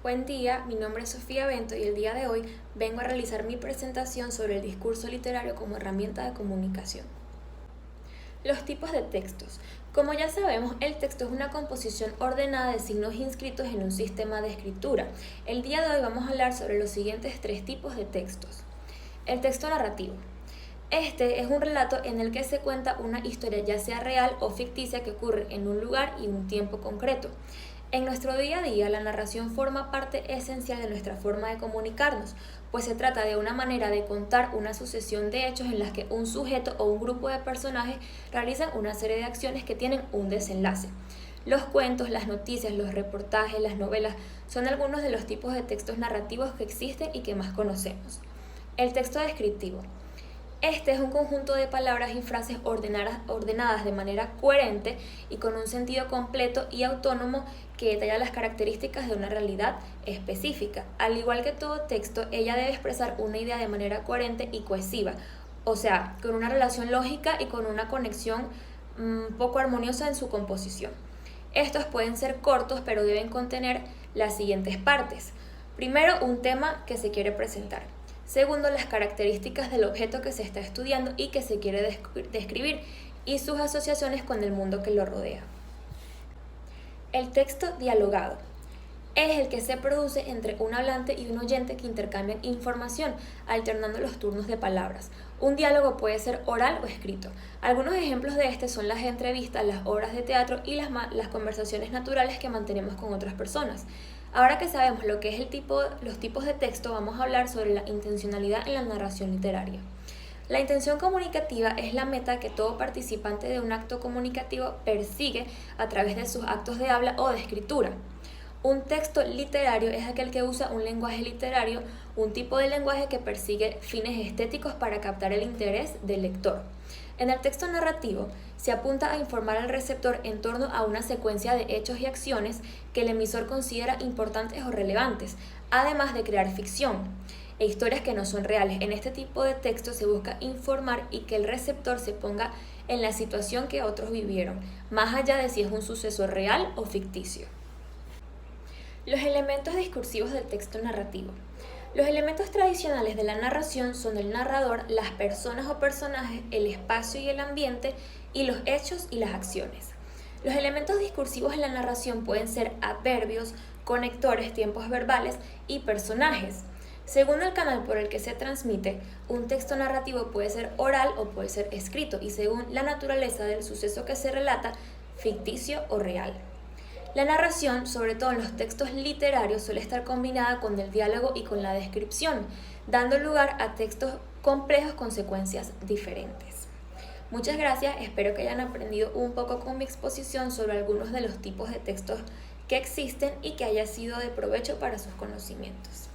Buen día, mi nombre es Sofía Bento y el día de hoy vengo a realizar mi presentación sobre el discurso literario como herramienta de comunicación. Los tipos de textos. Como ya sabemos, el texto es una composición ordenada de signos inscritos en un sistema de escritura. El día de hoy vamos a hablar sobre los siguientes 3 tipos de textos. El texto narrativo. Este es un relato en el que se cuenta una historia ya sea real o ficticia que ocurre en un lugar y un tiempo concreto. En nuestro día a día, la narración forma parte esencial de nuestra forma de comunicarnos, pues se trata de una manera de contar una sucesión de hechos en las que un sujeto o un grupo de personajes realizan una serie de acciones que tienen un desenlace. Los cuentos, las noticias, los reportajes, las novelas son algunos de los tipos de textos narrativos que existen y que más conocemos. El texto descriptivo. Este es un conjunto de palabras y frases ordenadas de manera coherente y con un sentido completo y autónomo que detalla las características de una realidad específica. Al igual que todo texto, ella debe expresar una idea de manera coherente y cohesiva, o sea, con una relación lógica y con una conexión poco armoniosa en su composición. Estos pueden ser cortos, pero deben contener las siguientes partes. Primero, un tema que se quiere presentar. Segundo, las características del objeto que se está estudiando y que se quiere describir y sus asociaciones con el mundo que lo rodea. El texto dialogado es el que se produce entre un hablante y un oyente que intercambian información, alternando los turnos de palabras. Un diálogo puede ser oral o escrito. Algunos ejemplos de este son las entrevistas, las obras de teatro y las conversaciones naturales que mantenemos con otras personas. Ahora que sabemos lo que es los tipos de texto, vamos a hablar sobre la intencionalidad en la narración literaria. La intención comunicativa es la meta que todo participante de un acto comunicativo persigue a través de sus actos de habla o de escritura. Un texto literario es aquel que usa un lenguaje literario, un tipo de lenguaje que persigue fines estéticos para captar el interés del lector. En el texto narrativo se apunta a informar al receptor en torno a una secuencia de hechos y acciones que el emisor considera importantes o relevantes, además de crear ficción e historias que no son reales. En este tipo de texto se busca informar y que el receptor se ponga en la situación que otros vivieron, más allá de si es un suceso real o ficticio. Los elementos discursivos del texto narrativo. Los elementos tradicionales de la narración son el narrador, las personas o personajes, el espacio y el ambiente, y los hechos y las acciones. Los elementos discursivos en la narración pueden ser adverbios, conectores, tiempos verbales y personajes. Según el canal por el que se transmite, un texto narrativo puede ser oral o puede ser escrito, y según la naturaleza del suceso que se relata, ficticio o real. La narración, sobre todo en los textos literarios, suele estar combinada con el diálogo y con la descripción, dando lugar a textos complejos con secuencias diferentes. Muchas gracias, espero que hayan aprendido un poco con mi exposición sobre algunos de los tipos de textos que existen y que haya sido de provecho para sus conocimientos.